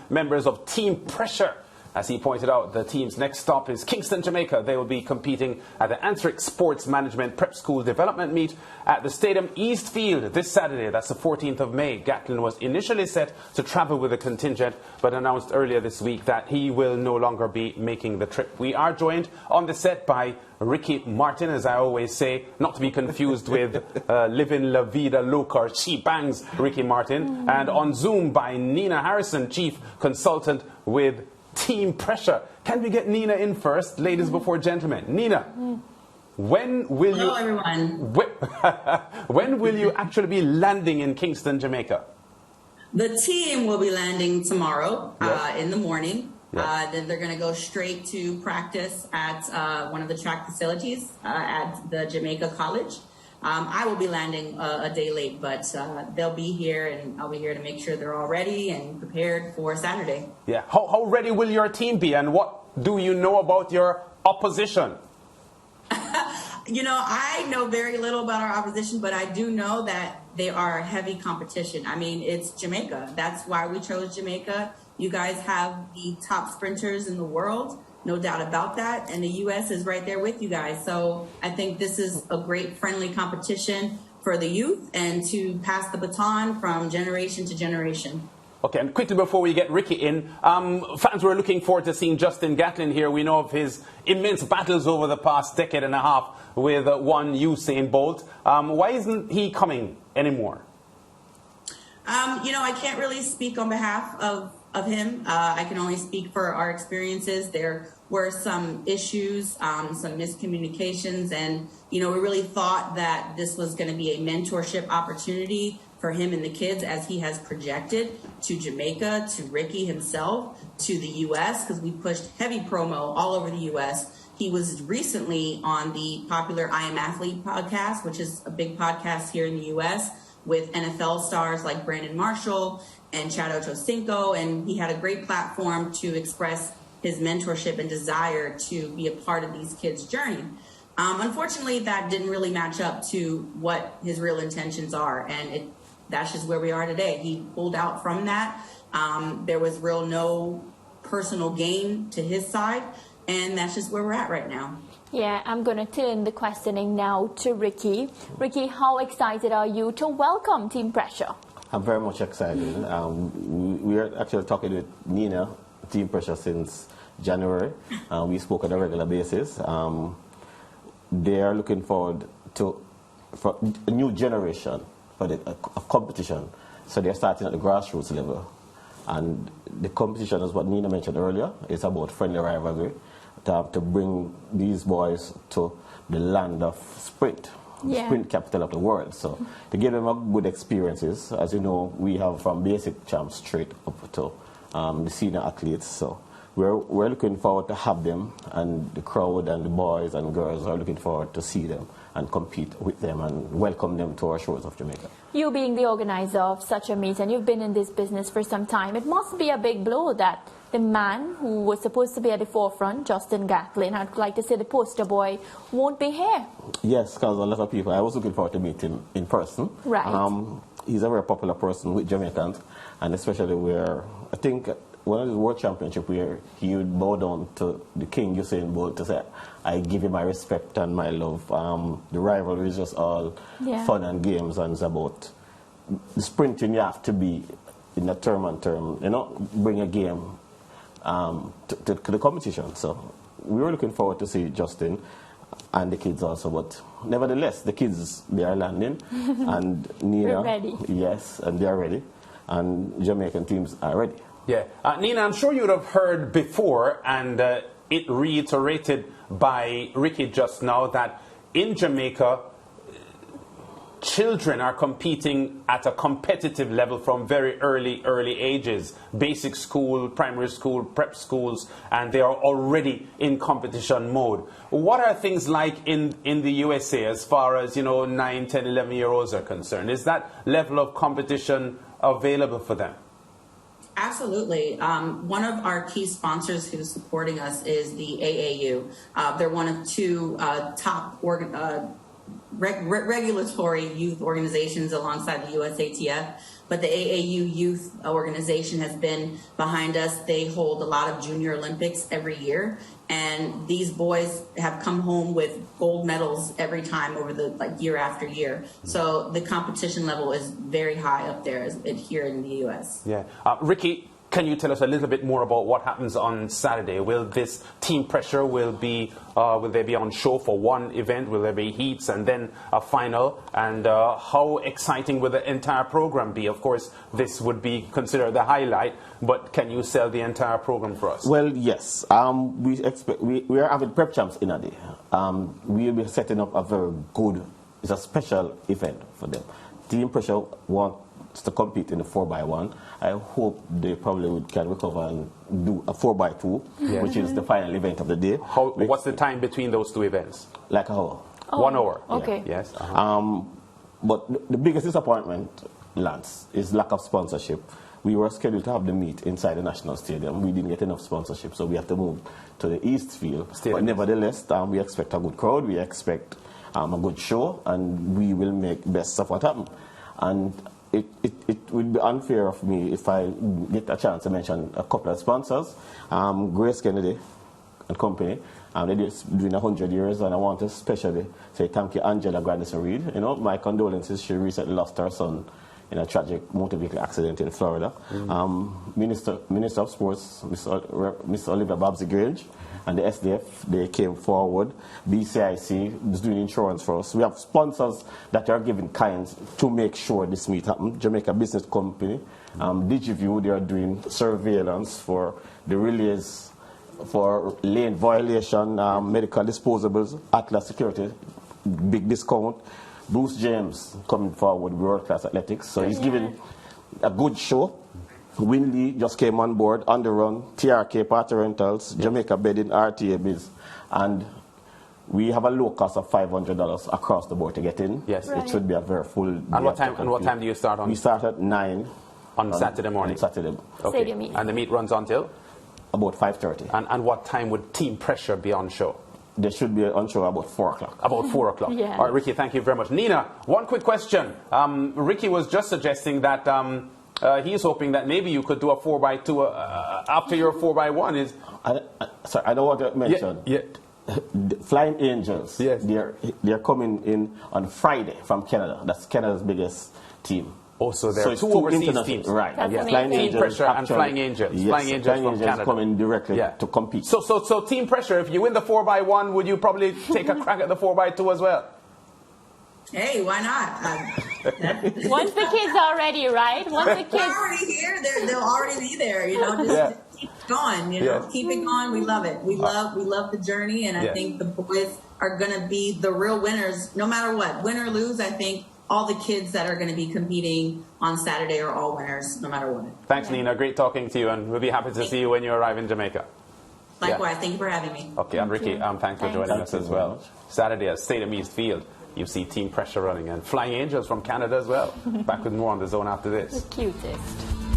members of Team Pressure. As he pointed out, the team's next stop is Kingston, Jamaica. They will be competing at the Anthric Sports Management Prep School Development Meet at the Stadium East Field this Saturday. That's the 14th of May. Gatlin was initially set to travel with a contingent, but announced earlier this week that he will no longer be making the trip. We are joined on the set by Ricky Martin, as I always say, not to be confused with Living La Vida Loca, She Bangs Ricky Martin, and on Zoom by Nina Harrison, Chief Consultant with Team Pressure. Can we get Nina in first, ladies before gentlemen? Nina, when will Hello, everyone. When will you actually be landing in Kingston, Jamaica? The team will be landing tomorrow in the morning. Yes. Then they're going to go straight to practice at one of the track facilities at the Jamaica College. I will be landing a day late, but they'll be here, and I'll be here to make sure they're all ready and prepared for Saturday. Yeah. How ready will your team be, and what do you know about your opposition? You know, I know very little about our opposition, but I do know that they are heavy competition. I mean, it's Jamaica. That's why we chose Jamaica. You guys have the top sprinters in the world. No doubt about that. And the U.S. is right there with you guys. So I think this is a great friendly competition for the youth and to pass the baton from generation to generation. Okay, and quickly before we get Ricky in, fans were looking forward to seeing Justin Gatlin here. We know of his immense battles over the past decade and a half with one Usain Bolt. Why isn't he coming anymore? You know, I can't really speak on behalf of him. I can only speak for our experiences. There were some issues, some miscommunications, and, you know, we really thought that this was going to be a mentorship opportunity for him and the kids, as he has projected to Jamaica, to Ricky himself, to the U.S., because we pushed heavy promo all over the U.S. He was recently on the popular I Am Athlete podcast, which is a big podcast here in the U.S., with NFL stars like Brandon Marshall and Chad Ochocinco, and he had a great platform to express his mentorship and desire to be a part of these kids' journey. Unfortunately, that didn't really match up to what his real intentions are, and that's just where we are today. He pulled out from that. There was no personal gain to his side, and that's just where we're at right now. Yeah, I'm going to turn the questioning now to Ricky. Ricky, how excited are you to welcome Team Pressure? I'm very much excited. We are actually talking with Nina, Team Pressure, since January. We spoke on a regular basis. They are looking forward to for a new generation, for a competition. So they're starting at the grassroots level. And the competition, is what Nina mentioned earlier, is about friendly rivalry, to bring these boys to the land of sprint. Yeah. Sprint capital of the world. So to give them a good experiences, as you know, we have from basic champs straight up to the senior athletes. So we're looking forward to have them, and the crowd and the boys and girls are looking forward to see them and compete with them and welcome them to our shores of Jamaica. You being the organizer of such a meet, and you've been in this business for some time, it must be a big blow that the man who was supposed to be at the forefront, Justin Gatlin, I'd like to say the poster boy, won't be here. Yes, because a lot of people, I was looking forward to meet him in person. Right. He's a very popular person with Jamaicans, and especially where, I think, one of the World Championship where he would bow down to the King Usain Bolt to say, I give you my respect and my love. The rivalry is just all fun and games, and it's about the sprinting. You have to be in a term and term, you know, bring a game to the competition. So we were looking forward to see Justin and the kids also, but nevertheless, the kids, they are landing, and Nina, we're ready. Yes, and they are ready, and Jamaican teams are ready. Yeah. Nina, I'm sure you would have heard before, and it reiterated by Ricky just now, that in Jamaica, children are competing at a competitive level from very early ages. Basic school, primary school, prep schools, and they are already in competition mode. What are things like in the USA as far as, 9, 10, 11-year-olds are concerned? Is that level of competition available for them? Absolutely. One of our key sponsors who's supporting us is the AAU. They're one of two top regulatory youth organizations alongside the USATF. but the AAU youth organization has been behind us. They hold a lot of junior Olympics every year, and these boys have come home with gold medals every time over the year after year. So the competition level is very high up there here in the U.S. Yeah, Ricky, can you tell us a little bit more about what happens on Saturday? Will this team pressure will they be on show for one event? Will there be heats and then a final? And how exciting will the entire program be? Of course, this would be considered the highlight, but can you sell the entire program for us? Well, yes. We are having prep champs in a day. We'll be setting up a very good, it's a special event for them. Team pressure wants to compete in the 4x1. I hope they probably can recover and do a 4x2, which is the final event of the day. What's the time between those two events? Like a hour. Oh, 1 hour. Okay. Yeah. Yes. But the biggest disappointment, Lance, is lack of sponsorship. We were scheduled to have the meet inside the National Stadium. We didn't get enough sponsorship, so we have to move to the East Field. But nevertheless, we expect a good crowd, we expect a good show, and we will make best of what happened. And it would be unfair of me if I get a chance to mention a couple of sponsors. Grace Kennedy and Company, they're doing 100 years, and I want to especially say thank you, Angela Grandison-Reed. You know, my condolences. She recently lost her son in a tragic motor vehicle accident in Florida. Minister of Sports, Mr. Oliver Babsy Grange, and the SDF, they came forward. BCIC is doing insurance for us. We have sponsors that are giving kinds to make sure this meet happens. Jamaica Business Company, DigiView, they are doing surveillance for the relays, for lane violation, medical disposables, Atlas Security, big discount. Bruce James coming forward with World Class Athletics, so he's giving a good show. Winley just came on board, On the Run, TRK Party Rentals, Jamaica Bedding, RTA Biz, and we have a low cost of $500 across the board to get in. Yes, it should be a very full. And what time do you start on? We start at 9 on Saturday morning. On Saturday. Okay. And the meet runs until about 5:30. And what time would Team Pressure be on show? They should be on show about 4 o'clock. About 4 o'clock. Yeah. All right, Ricky, thank you very much. Nina, one quick question. Ricky was just suggesting that he's hoping that maybe you could do a 4x2 after your 4x1. Sorry, I don't want to mention. Yeah. Flying Angels. Yes. They're coming in on Friday from Canada. That's Canada's biggest team. Also, there are two overseas teams. Right. Yes. Flying Team Angels, Pressure and actually, Flying Angels. Yes, Flying Angels from Canada. coming directly to compete. So Team Pressure, if you win the 4x1, would you probably take a crack at the 4x2 as well? Hey, why not? Once the kids are ready, right? Once the kids They're already here. They'll already be there. You know, just keep it going. You know, keep it going. We love it. We love the journey, and I think the boys are going to be the real winners, no matter what, win or lose. I think all the kids that are going to be competing on Saturday are all winners, no matter what. Thanks, Nina. Great talking to you, and we'll be happy to see you when you arrive in Jamaica. Likewise. Thank you for having me. Okay, and Ricky, thanks for joining us as well. Saturday at Stadium East Field. You see Team Pressure running and Flying Angels from Canada as well. Back with more on The Zone after this. the cutest.